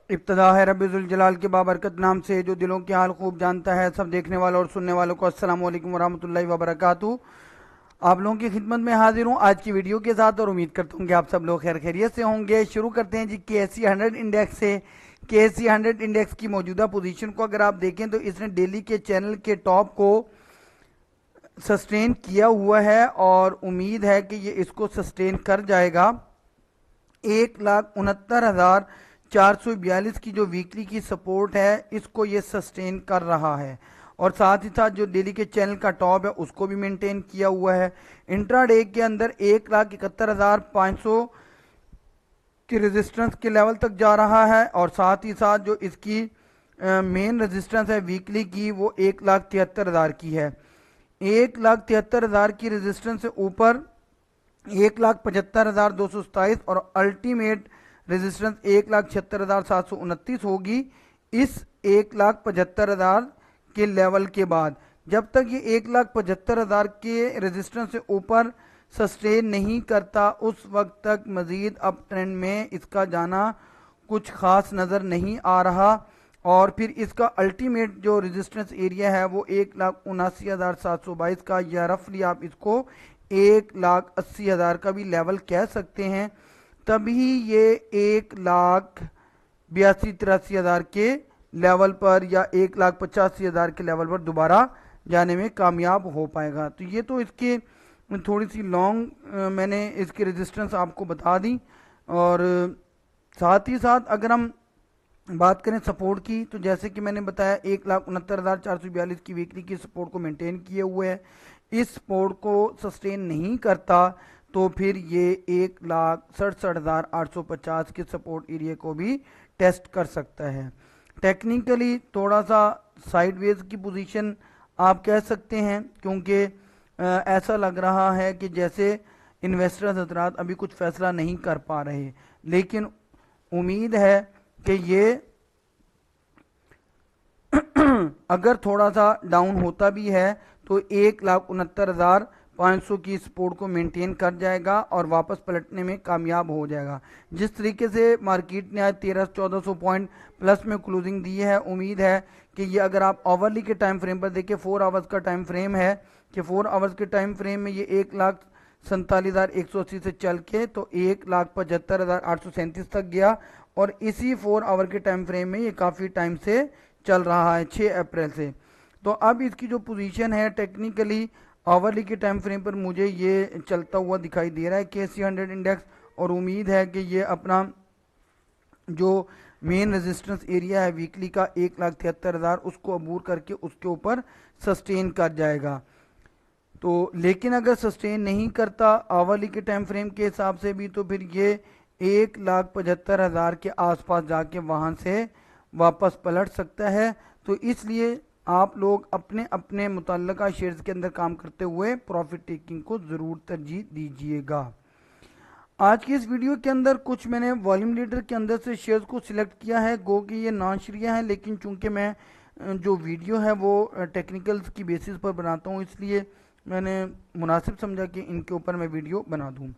इब्तदा है रब्बिजुल जलाल के बाबरकत नाम से जो दिलों के हाल खूब जानता है। सब देखने वालों और सुनने वालों को अस्सलाम वालेकुम वरहमतुल्लाहि वबरकातुहू। आप लोगों की खिदमत में हाजिर हूँ आज की वीडियो के साथ और उम्मीद करता हूँ कि आप सब लोग खैर खैरियत से होंगे। शुरू करते हैं जी KSE 100 इंडेक्स से। KSE 100 इंडेक्स की मौजूदा पोजीशन को अगर आप देखें तो इसने डेली के चैनल के टॉप को सस्टेन किया हुआ है और उम्मीद है कि ये इसको सस्टेन कर जाएगा। 1,69,442 की जो वीकली की सपोर्ट है इसको ये सस्टेन कर रहा है और साथ ही साथ जो डेली के चैनल का टॉप है उसको भी मेंटेन किया हुआ है। इंट्राडे के अंदर 1,71,500 की रेजिस्टेंस के लेवल तक जा रहा है और साथ ही साथ जो इसकी मेन रेजिस्टेंस है वीकली की वो 1,73,000 की है। 1,73,000 की रेजिस्टेंस से ऊपर 1,75,227 और अल्टीमेट रेजिस्टेंस 1,76,729 होगी इस 1,75,000 के लेवल के बाद। जब तक ये 1,75,000 के रेजिस्टेंस से ऊपर सस्टेन नहीं करता उस वक्त तक मजीद अप ट्रेंड में इसका जाना कुछ खास नज़र नहीं आ रहा और फिर इसका अल्टीमेट जो रेजिस्टेंस एरिया है वो 1,79,722 का या रफली आप इसको 1,80,000 का भी लेवल कह सकते हैं। तभी ये 1,82,83,000 के लेवल पर या 1,85,000 के लेवल पर दोबारा जाने में कामयाब हो पाएगा। तो ये तो इसके थोड़ी सी लॉन्ग मैंने इसकी रेजिस्टेंस आपको बता दी और साथ ही साथ अगर हम बात करें सपोर्ट की तो जैसे कि मैंने बताया 1,69,442 की वीकली की सपोर्ट को मेंटेन किए हुए है। इस सपोर्ट को सस्टेन नहीं करता तो फिर ये 1,67,850 के सपोर्ट एरिया को भी टेस्ट कर सकता है। टेक्निकली थोड़ा सा साइडवेज की पोजीशन आप कह सकते हैं क्योंकि ऐसा लग रहा है कि जैसे इन्वेस्टर्स हजरात अभी कुछ फैसला नहीं कर पा रहे, लेकिन उम्मीद है कि ये अगर थोड़ा सा डाउन होता भी है तो 1,69,500 की सपोर्ट को मेंटेन कर जाएगा और वापस पलटने में कामयाब हो जाएगा। जिस तरीके से मार्केट ने आज 1300-1400 पॉइंट प्लस में क्लोजिंग दी है, उम्मीद है कि ये अगर आप ओवरली के टाइम फ्रेम पर देखें 4 आवर्स का टाइम फ्रेम है कि 4 आवर्स के टाइम फ्रेम में ये 1,47,180 से चल के तो 1,75,837 तक गया और इसी 4 आवर के टाइम फ्रेम में ये काफ़ी टाइम से चल रहा है 6 अप्रैल से। तो अब इसकी जो पोजीशन है टेक्निकली आवरली के टाइम फ्रेम पर मुझे ये चलता हुआ दिखाई दे रहा है KSE 100 इंडेक्स और उम्मीद है कि ये अपना जो मेन रेजिस्टेंस एरिया है वीकली का 1,73,000 उसको अबूर करके उसके ऊपर सस्टेन कर जाएगा। तो लेकिन अगर सस्टेन नहीं करता आवरली के टाइम फ्रेम के हिसाब से भी तो फिर ये 1,75,000 के आसपास जाके वहाँ से वापस पलट सकता है। तो इसलिए आप लोग अपने अपने मुतल्लका शेयर्स के अंदर काम करते हुए प्रॉफिट टेकिंग को ज़रूर तरजीह दीजिएगा। आज की इस वीडियो के अंदर कुछ मैंने वॉल्यूम लीडर के अंदर से शेयर्स को सिलेक्ट किया है, गो कि ये नाशरिया है, लेकिन चूंकि मैं जो वीडियो है वो टेक्निकल्स की बेसिस पर बनाता हूँ इसलिए मैंने मुनासिब समझा कि इनके ऊपर मैं वीडियो बना दूँ।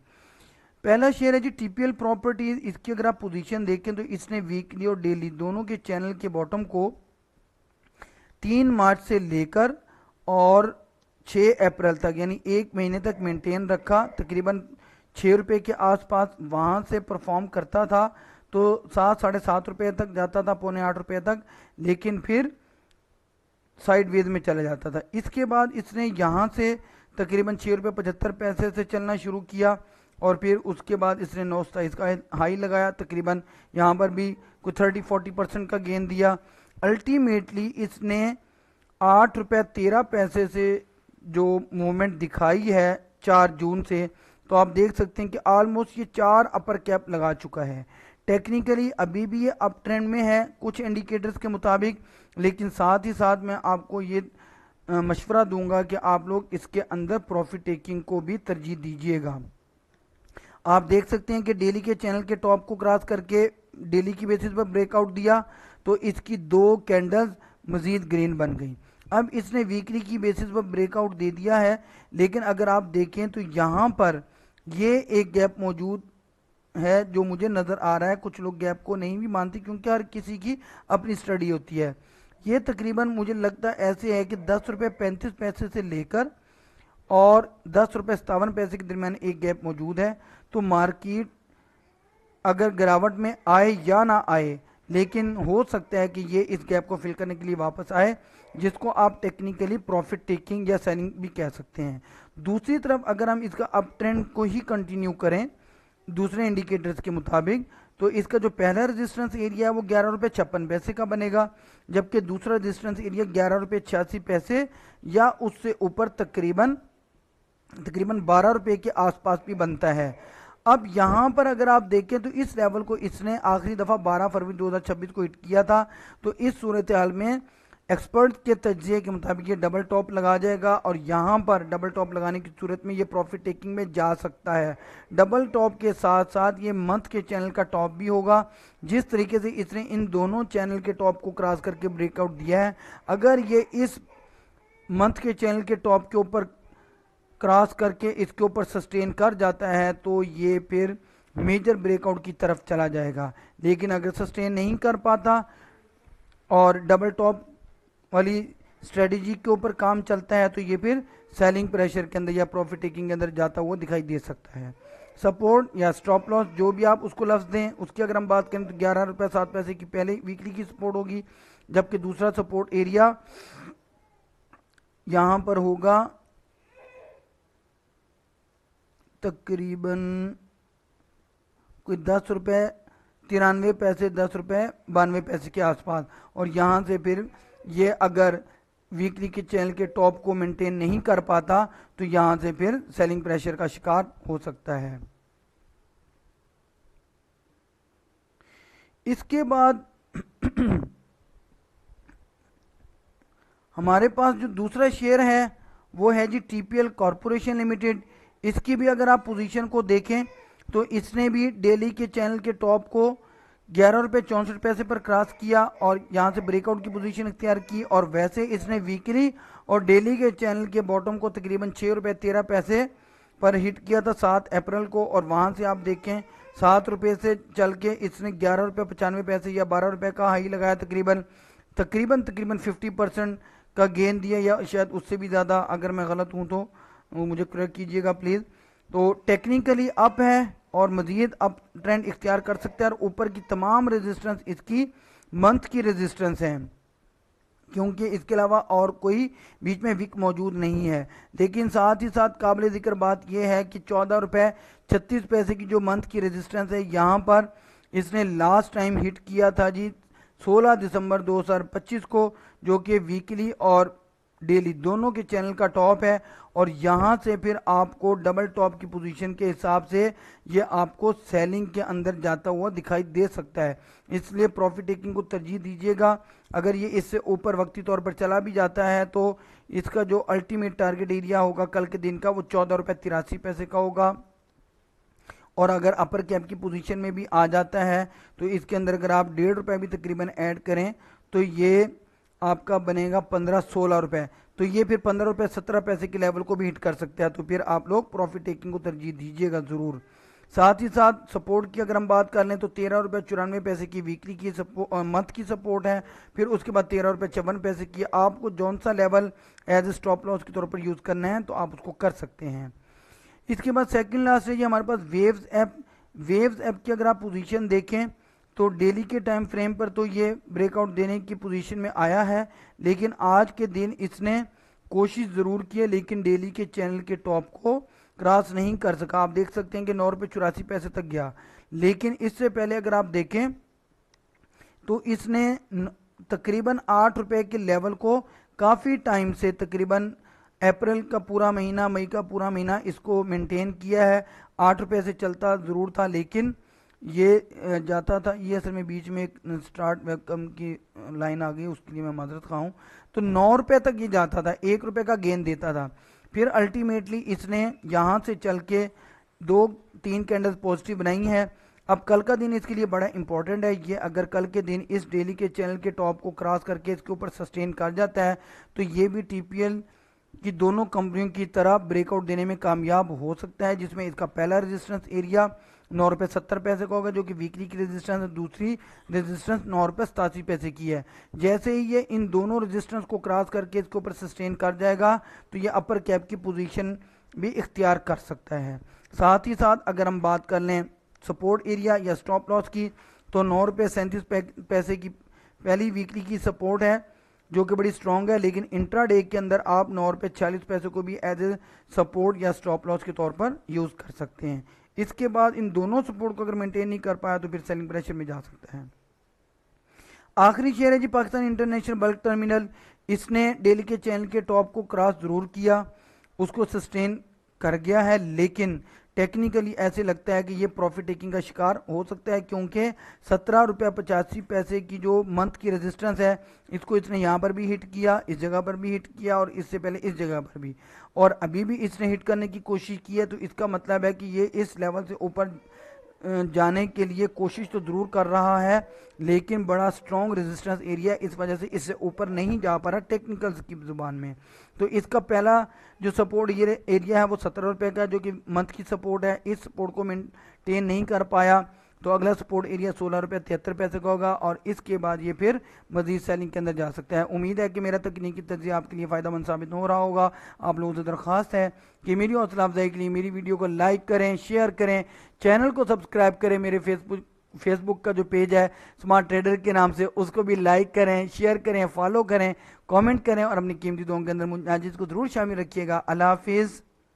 पहला शेयर है जी TPL प्रॉपर्टीज। इसकी अगर आप पोजीशन देखें तो इसने वीकली और डेली दोनों के चैनल के बॉटम को 3 मार्च से लेकर और 6 अप्रैल तक यानी 1 महीने तक मेंटेन रखा। तकरीबन 6 रुपये के आसपास वहाँ से परफॉर्म करता था तो 7-7.5 रुपये तक जाता था, 7.75 रुपये तक, लेकिन फिर साइडवेज में चला जाता था। इसके बाद इसने यहाँ से तकरीबन 6.75 रुपये से चलना शुरू किया और फिर उसके बाद इसने 927 का हाई लगाया, तकरीबन यहाँ पर भी कुछ 30-40% का गेन दिया। अल्टीमेटली इसने 8.13 रुपये से जो मूवमेंट दिखाई है 4 जून से, तो आप देख सकते हैं कि ऑलमोस्ट ये 4 अपर कैप लगा चुका है। टेक्निकली अभी भी ये अप ट्रेंड में है कुछ इंडिकेटर्स के मुताबिक, लेकिन साथ ही साथ मैं आपको ये मशवरा दूंगा कि आप लोग इसके अंदर प्रॉफिट टेकिंग को भी तरजीह दीजिएगा। आप देख सकते हैं कि डेली के चैनल के टॉप को क्रॉस करके डेली की बेसिस पर ब्रेकआउट दिया तो इसकी 2 कैंडल्स मजीद ग्रीन बन गई। अब इसने वीकली की बेसिस पर ब्रेकआउट दे दिया है, लेकिन अगर आप देखें तो यहाँ पर ये एक गैप मौजूद है जो मुझे नज़र आ रहा है। कुछ लोग गैप को नहीं भी मानते क्योंकि हर किसी की अपनी स्टडी होती है। ये तकरीबन मुझे लगता है ऐसे है कि 10 रुपये 35 पैसे से लेकर और 10 रुपये 57 पैसे के दरमियान एक गैप मौजूद है। तो मार्केट अगर गिरावट में आए या ना आए, लेकिन हो सकता है कि ये इस गैप को फिल करने के लिए वापस आए, जिसको आप टेक्निकली प्रॉफिट टेकिंग या सेलिंग भी कह सकते हैं। दूसरी तरफ अगर हम इसका अप ट्रेंड को ही कंटिन्यू करें दूसरे इंडिकेटर्स के मुताबिक, तो इसका जो पहला रेजिस्टेंस एरिया है वो 11 रुपये 56 पैसे का बनेगा, जबकि दूसरा रेजिस्टेंस एरिया 11 रुपये 86 पैसे या उससे ऊपर तकरीबन 12 रुपये के आसपास भी बनता है। अब यहाँ पर अगर आप देखें तो इस लेवल को इसने आखिरी दफ़ा 12 फरवरी 2026 को हिट किया था। तो इस सूरत हाल में एक्सपर्ट के तज्जिए के मुताबिक ये डबल टॉप लगा जाएगा और यहाँ पर डबल टॉप लगाने की सूरत में ये प्रॉफिट टेकिंग में जा सकता है। डबल टॉप के साथ साथ ये मंथ के चैनल का टॉप भी होगा। जिस तरीके से इसने इन दोनों चैनल के टॉप को क्रॉस करके ब्रेकआउट दिया है, अगर ये इस मंथ के चैनल के टॉप के ऊपर क्रॉस करके इसके ऊपर सस्टेन कर जाता है तो ये फिर मेजर ब्रेकआउट की तरफ चला जाएगा। लेकिन अगर सस्टेन नहीं कर पाता और डबल टॉप वाली स्ट्रेटजी के ऊपर काम चलता है तो ये फिर सेलिंग प्रेशर के अंदर या प्रॉफिट टेकिंग के अंदर जाता हुआ दिखाई दे सकता है। सपोर्ट या स्टॉप लॉस जो भी आप उसको लफ्ज दें, उसकी अगर हम बात करें तो 11 रुपये 7 पैसे की पहले वीकली की सपोर्ट होगी, जबकि दूसरा सपोर्ट एरिया यहाँ पर होगा तकरीबन कोई 10 रुपये 93 पैसे 10 रुपये 92 पैसे के आसपास। और यहाँ से फिर ये अगर वीकली के चैनल के टॉप को मेंटेन नहीं कर पाता तो यहाँ से फिर सेलिंग प्रेशर का शिकार हो सकता है। इसके बाद हमारे पास जो दूसरा शेयर है वो है जी टीपीएल कॉरपोरेशन लिमिटेड। इसकी भी अगर आप पोजीशन को देखें तो इसने भी डेली के चैनल के टॉप को 11 रुपये 64 पैसे पर क्रॉस किया और यहाँ से ब्रेकआउट की पोजीशन इख्तियार की। और वैसे इसने वीकली और डेली के चैनल के बॉटम को तकरीबन 6 रुपये 13 पैसे पर हिट किया था 7 अप्रैल को। और वहाँ से आप देखें 7 रुपये से चल के इसने 11 रुपये 95 पैसे या 12 रुपये का हाई लगाया, तकरीबन 50% का गेन दिया या शायद उससे भी ज़्यादा। अगर मैं गलत हूँ तो मुझे करेक्ट कीजिएगा प्लीज़। तो टेक्निकली अप है और मज़ीद अप ट्रेंड इख्तियार कर सकते हैं। और ऊपर की तमाम रेजिस्टेंस इसकी मंथ की रेजिस्टेंस है क्योंकि इसके अलावा और कोई बीच में विक मौजूद नहीं है। लेकिन साथ ही साथ काबिल ज़िक्र बात यह है कि 14 रुपये 36 पैसे की जो मंथ की रेजिस्टेंस है, यहाँ पर इसने लास्ट टाइम हिट किया था जी 16 दिसंबर 2025 को, जो कि वीकली और डेली दोनों के चैनल का टॉप है। और यहाँ से फिर आपको डबल टॉप की पोजीशन के हिसाब से ये आपको सेलिंग के अंदर जाता हुआ दिखाई दे सकता है, इसलिए प्रॉफिट टेकिंग को तरजीह दीजिएगा। अगर ये इससे ऊपर वक्ती तौर पर चला भी जाता है तो इसका जो अल्टीमेट टारगेट एरिया होगा कल के दिन का वो 14 रुपये 83 पैसे का होगा। और अगर अपर कैप की पोजीशन में भी आ जाता है तो इसके अंदर अगर आप 1.5 रुपये भी तकरीबन ऐड करें तो ये आपका बनेगा 15-16 रुपये। तो ये फिर 15 रुपये 17 पैसे के लेवल को भी हिट कर सकते हैं। तो फिर आप लोग प्रॉफिट टेकिंग को तरजीह दीजिएगा ज़रूर। साथ ही साथ सपोर्ट की अगर हम बात कर लें तो 13 रुपये 94 पैसे की वीकली की मंथ की सपोर्ट है। फिर उसके बाद 13 रुपये 54 पैसे की। आपको जौन सा level as a stop loss के तौर पर यूज़ करना है तो आप उसको कर सकते हैं। इसके बाद सेकंड लास्ट है ये हमारे पास वेव्स ऐप की अगर आप पोजीशन देखें तो डेली के टाइम फ्रेम पर तो ये ब्रेकआउट देने की पोजीशन में आया है, लेकिन आज के दिन इसने कोशिश ज़रूर की है लेकिन डेली के चैनल के टॉप को क्रॉस नहीं कर सका। आप देख सकते हैं कि 9 रुपये 84 पैसे तक गया, लेकिन इससे पहले अगर आप देखें तो इसने तकरीबन 8 रुपये के लेवल को काफ़ी टाइम से तकरीबन अप्रैल का पूरा महीना, मई का पूरा महीना इसको मेंटेन किया है। 8 रुपये से चलता ज़रूर था लेकिन ये जाता था। ये असल में बीच में एक स्टार्ट वेलकम की लाइन आ गई, उसके लिए मैं माजरत खाऊँ। तो 9 रुपये तक ये जाता था, 1 रुपये का गेन देता था। फिर अल्टीमेटली इसने यहाँ से चल के 2-3 कैंडल्स पॉजिटिव बनाई है। अब कल का दिन इसके लिए बड़ा इंपॉर्टेंट है। ये अगर कल के दिन इस डेली के चैनल के टॉप को क्रॉस करके इसके ऊपर सस्टेन कर जाता है तो ये भी टीपीएल की दोनों कंपनियों की तरह ब्रेकआउट देने में कामयाब हो सकता है, जिसमें इसका पहला रेजिस्टेंस एरिया ₹9.70 का होगा, जो कि वीकली की रेजिस्टेंस है। दूसरी रेजिस्टेंस ₹9.87 की है। जैसे ही ये इन दोनों रेजिस्टेंस को क्रॉस करके इसके ऊपर सस्टेन कर जाएगा तो ये अपर कैप की पोजीशन भी इख्तियार कर सकता है। साथ ही साथ अगर हम बात कर लें सपोर्ट एरिया या स्टॉप लॉस की, तो ₹9.37 की पहली वीकली की सपोर्ट है जो कि बड़ी स्ट्रांग है, लेकिन इंट्राडे के अंदर आप ₹9.46 को भी एज ए सपोर्ट या स्टॉप लॉस के तौर पर यूज़ कर सकते हैं। इसके बाद इन दोनों सपोर्ट को अगर मेंटेन नहीं कर पाया तो फिर सेलिंग प्रेशर में जा सकता है। आखिरी शेयर है जी पाकिस्तान इंटरनेशनल बल्क टर्मिनल। इसने डेली के चैनल के टॉप को क्रॉस जरूर किया, उसको सस्टेन कर गया है, लेकिन टेक्निकली ऐसे लगता है कि ये प्रॉफिट टेकिंग का शिकार हो सकता है, क्योंकि ₹17.85 की जो मंथ की रेजिस्टेंस है इसको इसने यहाँ पर भी हिट किया, इस जगह पर भी हिट किया और इससे पहले इस जगह पर भी, और अभी भी इसने हिट करने की कोशिश की है। तो इसका मतलब है कि ये इस लेवल से ऊपर जाने के लिए कोशिश तो ज़रूर कर रहा है, लेकिन बड़ा स्ट्रॉन्ग रेजिस्टेंस एरिया, इस वजह से इससे ऊपर नहीं जा पा रहा टेक्निकल्स की ज़ुबान में। तो इसका पहला जो सपोर्ट ये एरिया है वो ₹17 का, जो कि मंथ की सपोर्ट है। इस सपोर्ट को मेंटेन नहीं कर पाया तो अगला सपोर्ट एरिया ₹16.73 का होगा, और इसके बाद ये फिर मजीद सेलिंग के अंदर जा सकता है। उम्मीद है कि मेरा तकनीकी तज्ज़िया आपके लिए फ़ायदेमंद साबित हो रहा होगा। आप लोगों से दरख्वास्त है कि मेरी हौसला अफजाई के लिए मेरी वीडियो को लाइक करें, शेयर करें, चैनल को सब्सक्राइब करें, मेरे फेसबुक का जो पेज है स्मार्ट ट्रेडर के नाम से उसको भी लाइक करें, शेयर करें, फॉलो करें, कमेंट करें और अपनी कीमती दुआओं के अंदर मुझे को ज़रूर शामिल रखिएगा। अल्लाह हाफिज़।